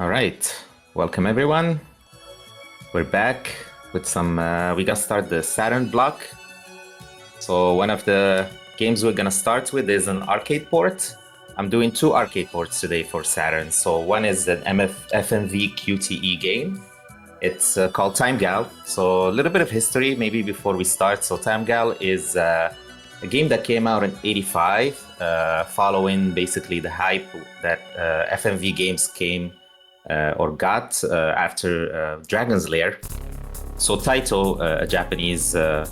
All right, welcome everyone. We're back with some, we gotta start the Saturn block. So one of the games we're gonna start with is an arcade port. I'm doing two arcade ports today for Saturn. So one is an FMV QTE game. It's called Time Gal. So a little bit of history maybe before we start. So Time Gal is a game that came out in '85, following basically the hype that FMV games came or got after Dragon's Lair. So Taito, a Japanese a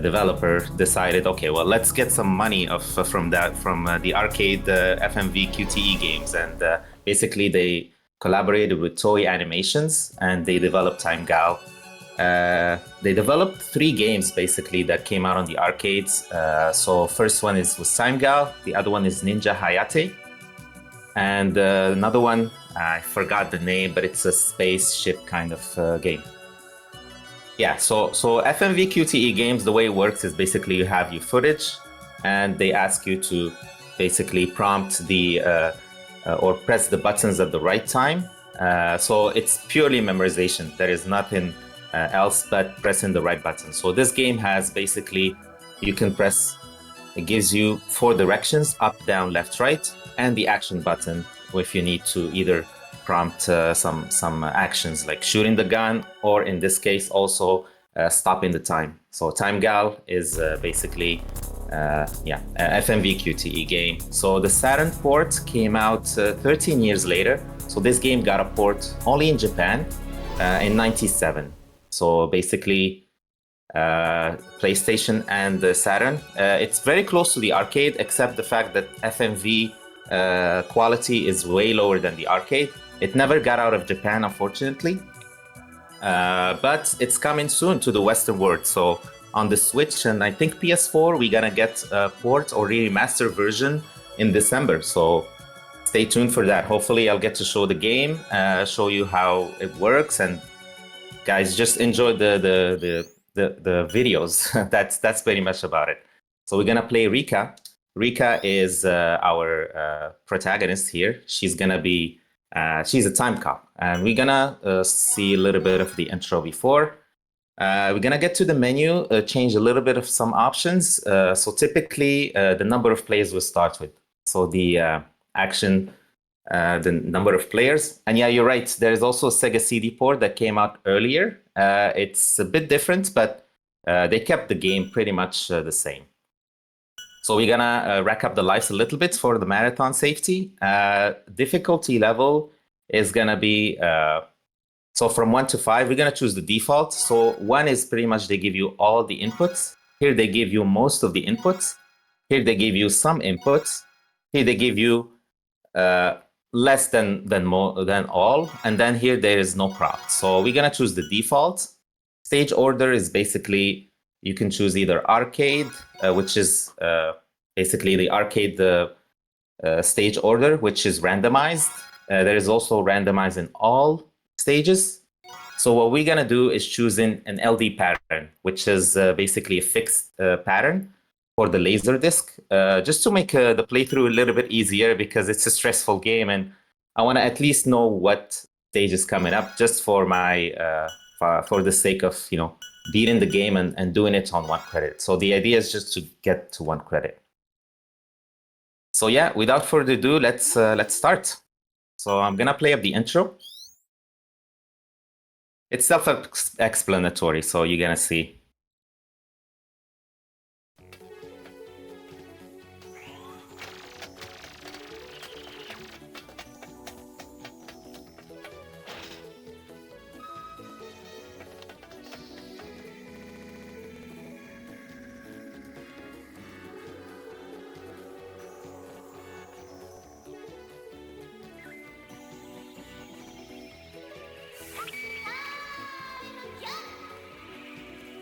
developer, decided, okay, well, let's get some money from the arcade FMV QTE games, and basically they collaborated with Toei Animations and they developed Time Gal. They developed three games basically that came out on the arcades. So first one was Time Gal, the other one is Ninja Hayate, and another one, I forgot the name, but it's a spaceship kind of game. Yeah, so FMV QTE games, the way it works is basically you have your footage and they ask you to basically prompt or press the buttons at the right time. So it's purely memorization. There is nothing else but pressing the right button. So this game has basically, you can press, it gives you 4 directions, up, down, left, right, and the action button if you need to either prompt some actions like shooting the gun, or in this case also stopping the time. So Time Gal is basically FMV QTE game. So the Saturn port came out 13 years later. So this game got a port only in Japan in '97. So basically PlayStation and the Saturn. It's very close to the arcade, except the fact that FMV quality is way lower than the arcade. It never got out of Japan, unfortunately, but it's coming soon to the Western world. So on the Switch and I think PS4, we're gonna get a port or remaster version in December. So stay tuned for that. Hopefully I'll get to show the game, show you how it works, and guys, just enjoy the videos. That's pretty much about it. So we're gonna play Rika. Rika is our protagonist here. She's gonna be she's a time cop, and we're gonna see a little bit of the intro before. We're gonna get to the menu, change a little bit of some options. So typically, the number of players we'll start with. So the action, the number of players. And yeah, you're right. There's also a Sega CD port that came out earlier. It's a bit different, but they kept the game pretty much the same. So we're gonna rack up the lives a little bit for the marathon safety. Difficulty level is gonna be, so from 1 to 5, we're gonna choose the default. So 1 is pretty much they give you all the inputs. Here they give you most of the inputs. Here they give you some inputs. Here they give you less than all. And then here there is no prompt. So we're gonna choose the default. Stage order is basically, you can choose either arcade, which is basically the arcade stage order, which is randomized. There is also randomized in all stages. So what we're gonna do is choosing an LD pattern, which is basically a fixed pattern for the laser disc, just to make the playthrough a little bit easier, because it's a stressful game and I wanna at least know what stage is coming up, just for my for the sake of, you know, beating the game and doing it on 1 credit. So the idea is just to get to 1 credit. So yeah, without further ado, let's start. So I'm gonna play up the intro. It's self-explanatory, so you're gonna see.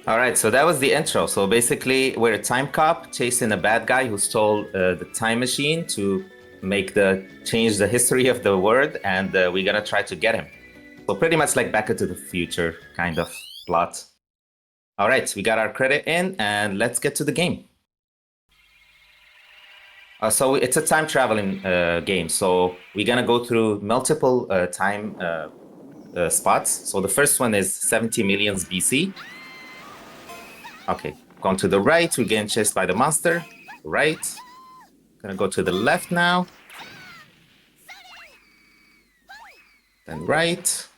All right, so that was the intro. So basically, we're a time cop chasing a bad guy who stole the time machine to change the history of the world, and we're gonna try to get him. So pretty much like Back to the Future kind of plot. All right, we got our credit in, and let's get to the game. So it's a time traveling game. So we're gonna go through multiple time spots. So the first one is 70 millions BC. Okay, going to the right, we're getting chased by the monster. Right. Gonna go to the left now. Then right.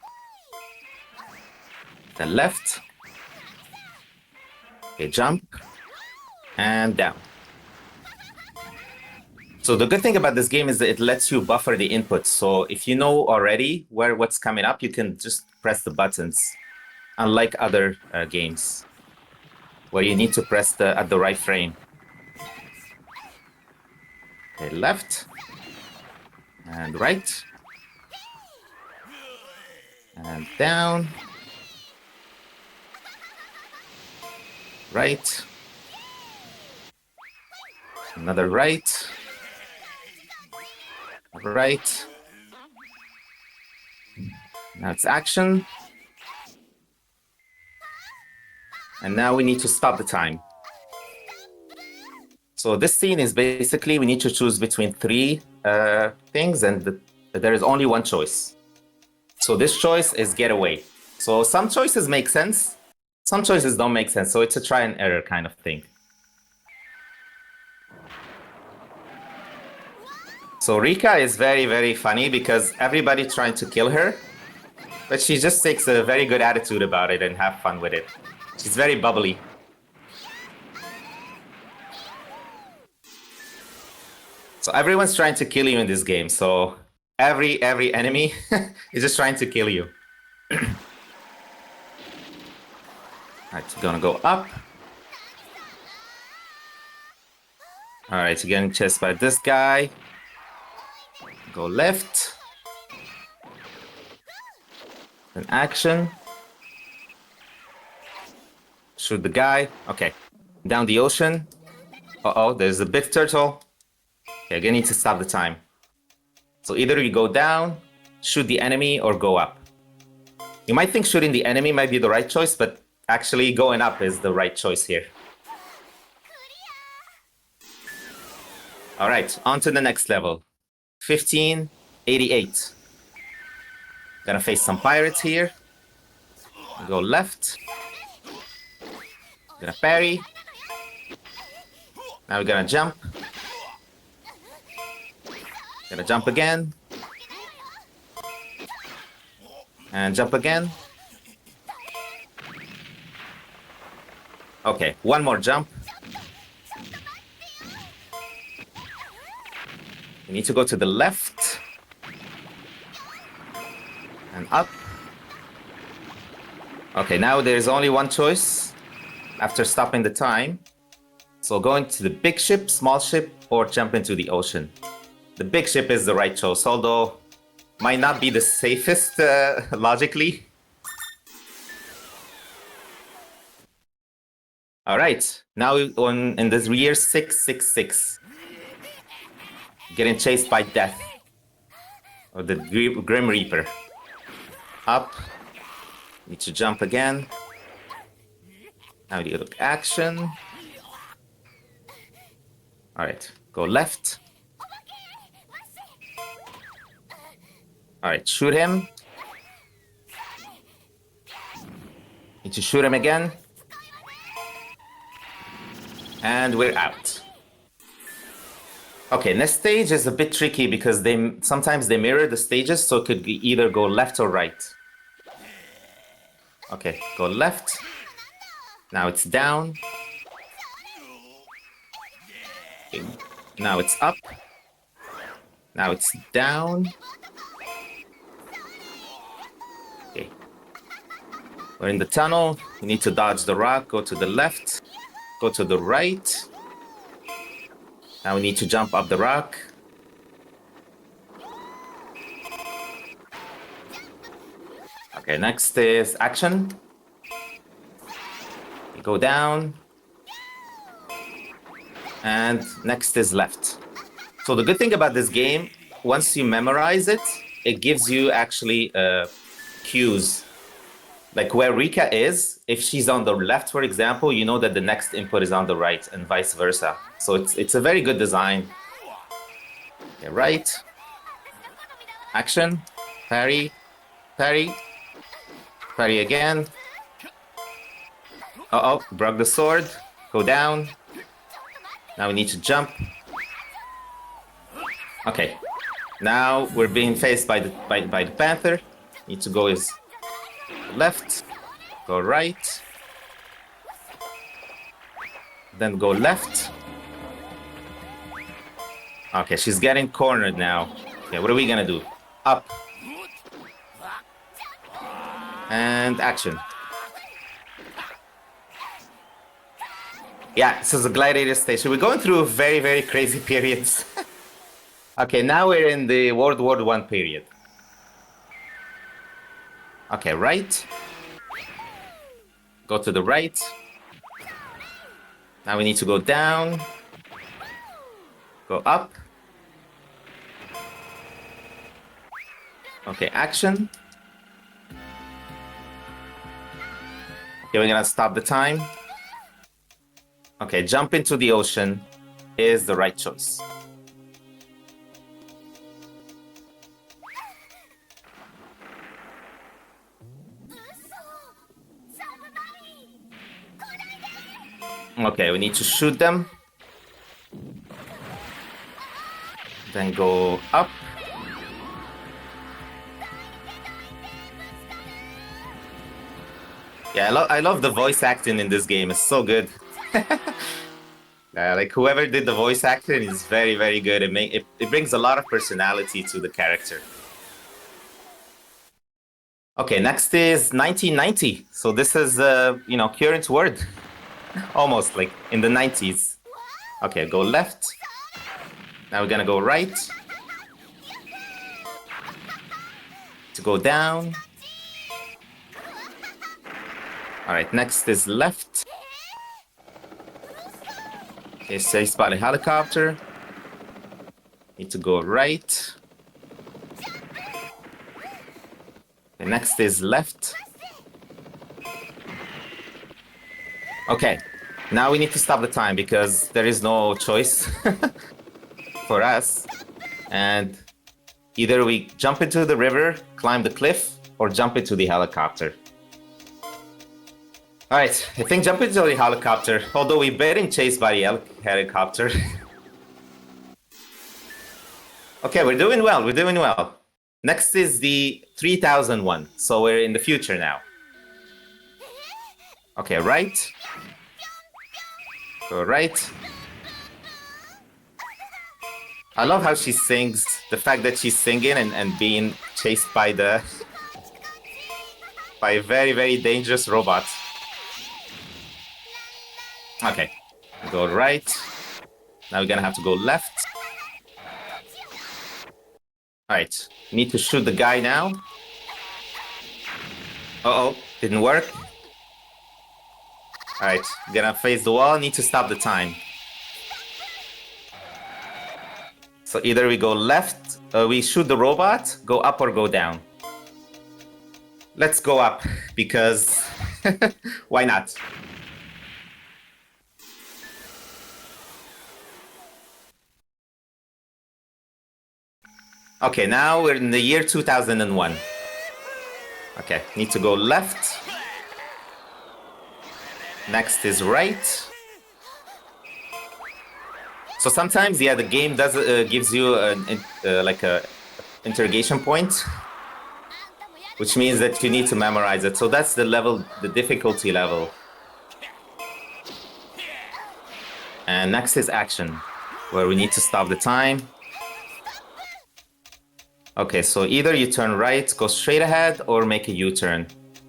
Then left. Okay, jump. And down. So the good thing about this game is that it lets you buffer the inputs. So if you know already what's coming up, you can just press the buttons. Unlike other games where you need to press at the right frame. Okay, left. And right. And down. Right. Another right. Right. Now it's action. And now we need to stop the time. So this scene is basically we need to choose between three things, and there is only one choice. So this choice is get away. So some choices make sense, some choices don't make sense. So it's a try and error kind of thing. So Rika is very, very funny because everybody trying to kill her, but she just takes a very good attitude about it and have fun with it. She's very bubbly. So everyone's trying to kill you in this game. So every enemy is just trying to kill you. Alright, you're gonna go up. Alright, you're getting chased by this guy. Go left. Then action. Shoot the guy. Okay. Down the ocean. Uh-oh, there's a big turtle. Okay, again, need to stop the time. So either you go down, shoot the enemy, or go up. You might think shooting the enemy might be the right choice, but actually going up is the right choice here. All right, on to the next level. 1588. Gonna face some pirates here. Go left. Gonna parry. Now we're gonna jump. Gonna jump again. And jump again. Okay, one more jump. You need to go to the left. And up. Okay, now there's only one choice after stopping the time. So going to the big ship, small ship, or jump into the ocean. The big ship is the right choice, although might not be the safest logically. All right, now in the year 666. Getting chased by death. Or the Grim Reaper. Up. Need to jump again. Now you look action. Alright, go left. Alright, shoot him. Need to shoot him again. And we're out. Okay, next stage is a bit tricky because sometimes they mirror the stages, so it could either go left or right. Okay, go left. Now it's down. Okay. Now it's up. Now it's down. Okay. We're in the tunnel. You need to dodge the rock. Go to the left. Go to the right. Now we need to jump up the rock. Okay, next is action. You go down. And next is left. So the good thing about this game, once you memorize it, it gives you actually cues. Like where Rika is, if she's on the left, for example, you know that the next input is on the right and vice versa. So it's a very good design. Okay, right. Action. Parry. Parry. Parry again. Uh-oh, broke the sword. Go down. Now we need to jump. Okay. Now we're being faced by the panther. Need to go is left. Go right. Then go left. Okay, she's getting cornered now. Okay, what are we gonna do? Up. And action. Yeah, this is a gladiator stage. So we're going through very, very crazy periods. Okay, now we're in the World War I period. Okay, right. Go to the right. Now we need to go down. Go up. Okay, action. Okay, we're gonna stop the time. Okay, jump into the ocean is the right choice. Okay, we need to shoot them. Then go up. Yeah, I love the voice acting in this game. It's so good. Like whoever did the voice acting is very, very good. It brings a lot of personality to the character. Okay, next is 1990. So this is current world. Almost like in the 90s. Okay, go left. Now we're gonna go right. To go down. All right, next is left. Okay, say spot a helicopter. Need to go right. Okay, next is left. Okay, now we need to stop the time because there is no choice for us. And either we jump into the river, climb the cliff, or jump into the helicopter. All right, I think jump into the helicopter, although we're getting chased by the helicopter. Okay, we're doing well, we're doing well. Next is the 3001, so we're in the future now. Okay, right. Go right. I love how she sings, the fact that she's singing and being chased by by a very, very dangerous robot. Okay, go right. Now we're gonna have to go left. All right, need to shoot the guy now. Uh-oh, didn't work. All right, gonna face the wall, need to stop the time. So either we go left, we shoot the robot, go up or go down. Let's go up, because why not? Okay, now we're in the year 2001. Okay, need to go left. Next is right. So sometimes, yeah, the game does gives you like a interrogation point, which means that you need to memorize it. So that's the level, the difficulty level. And next is action, where we need to stop the time. Okay, so either you turn right, go straight ahead, or make a U-turn.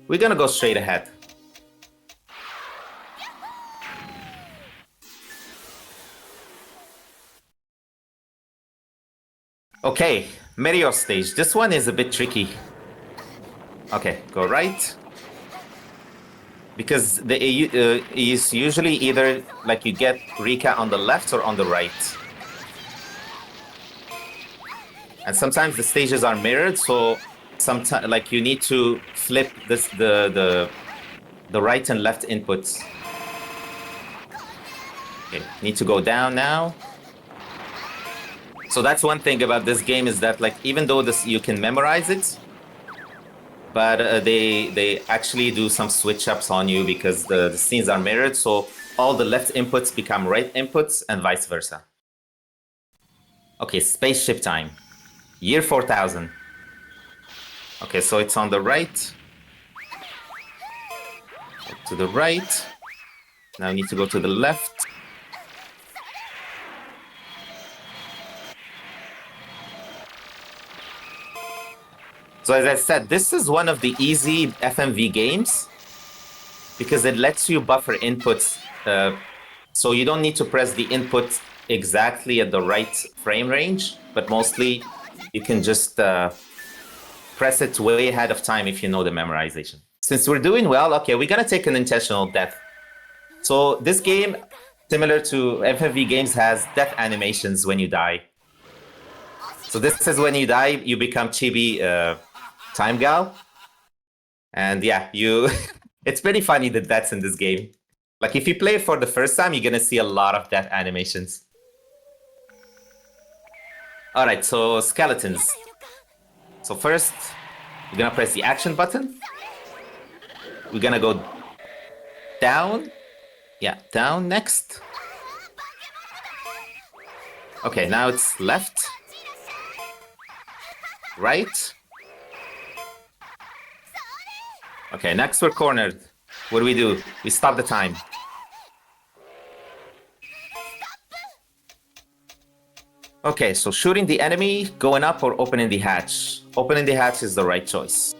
We're gonna go straight ahead. Okay, Mario stage. This one is a bit tricky. Okay, go right. Because the is usually either like you get Rika on the left or on the right. And sometimes the stages are mirrored, so sometimes like you need to flip this the right and left inputs. Okay, need to go down now. So that's one thing about this game is that like even though this you can memorize it, but they actually do some switch ups on you because the scenes are mirrored. So all the left inputs become right inputs and vice versa. Okay, spaceship time. Year 4000. Okay, so it's on the right. Go to the right. Now I need to go to the left. So as I said, this is one of the easy FMV games because it lets you buffer inputs. So you don't need to press the input exactly at the right frame range, but mostly you can just press it way ahead of time if you know the memorization. Since we're doing well, okay, we're gonna take an intentional death. So this game, similar to FMV games, has death animations when you die. So this is when you die, you become Chibi Time Gal. And yeah, you it's pretty funny that that's in this game. Like if you play it for the first time, you're gonna see a lot of death animations. All right, so skeletons. So first, we're gonna press the action button. We're gonna go down. Yeah, down next. Okay, now it's left. Right. Okay, next we're cornered. What do? We stop the time. Okay, so shooting the enemy, going up, or opening the hatch. Opening the hatch is the right choice.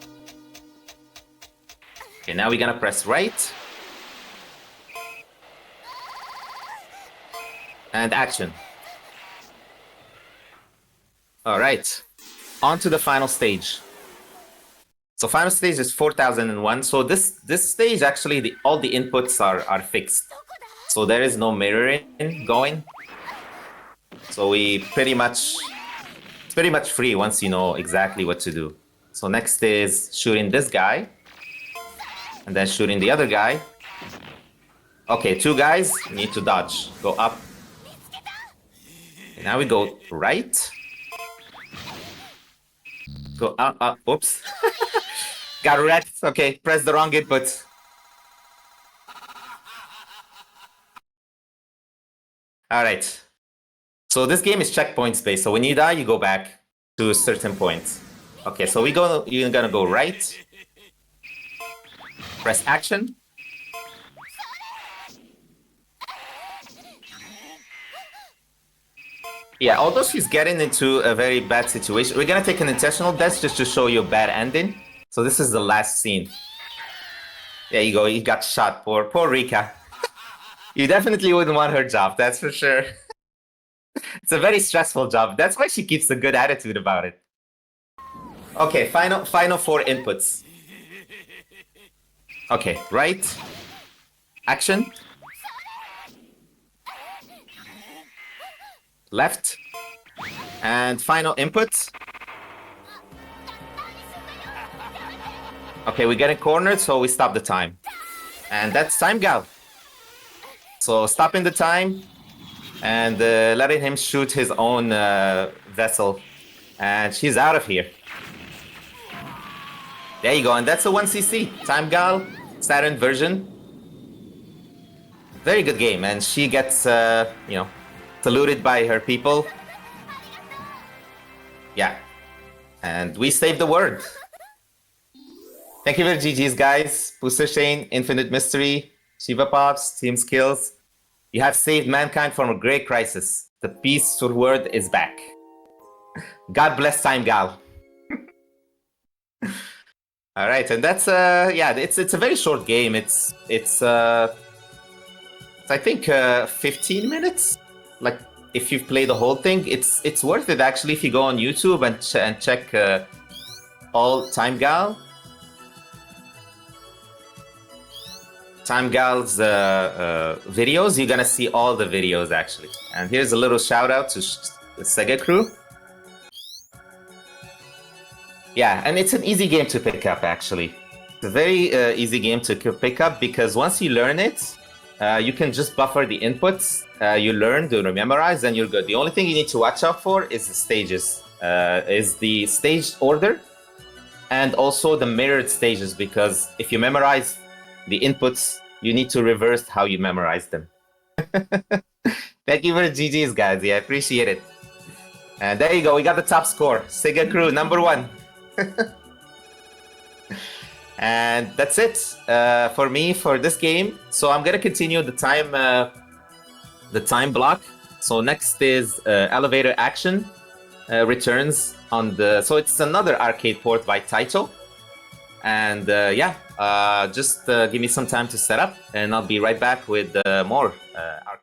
Okay, now we're gonna press right. And action. All right, on to the final stage. So final stage is 4001. So this stage actually all the inputs are fixed. So there is no mirroring going. So it's pretty much free once you know exactly what to do. So next is shooting this guy, and then shooting the other guy. Okay, two guys need to dodge. Go up. Okay, now we go right. Go up, up. Oops. Got wrecked. Okay, press the wrong input. All right. So this game is checkpoints based. So when you die, you go back to a certain point. Okay, so you're gonna go right. Press action. Yeah, although she's getting into a very bad situation, we're gonna take an intentional death just to show you a bad ending. So this is the last scene. There you go, you got shot. Poor Rika. You definitely wouldn't want her job, that's for sure. It's a very stressful job. That's why she keeps a good attitude about it. Okay, final 4 inputs. Okay, right. Action. Left. And final input. Okay, we're getting cornered, so we stop the time. And that's Time Gal. So stopping the time and letting him shoot his own vessel. And she's out of here. There you go, and that's a 1cc. Time Gal, Saturn version. Very good game, and she gets, saluted by her people. Yeah. And we saved the world. Thank you for GG's, guys. Booster Shane, Infinite Mystery, Shiva Pops, Team Skills. You have saved mankind from a great crisis. The peaceful world is back. God bless Time Gal. All right, and that's it's a very short game. It's I think 15 minutes. Like if you've played the whole thing, it's worth it actually if you go on YouTube and check all Time Gal's videos. You're gonna see all the videos actually. And here's a little shout out to the Sega crew. Yeah, and it's an easy game to pick up actually. It's a very easy game to pick up because once you learn it, You can just buffer the inputs. You learn, do memorize, then you're good. The only thing you need to watch out for is the stages, is the stage order, and also the mirrored stages, because if you memorize the inputs, you need to reverse how you memorize them. Thank you for the GGs, guys. Yeah, I appreciate it. And there you go. We got the top score. Sega Crew, #1. And that's it for me for this game. So I'm gonna continue the time block. So next is Elevator Action returns on the. So it's another arcade port by Taito. And yeah, just give me some time to set up, and I'll be right back with more arcade.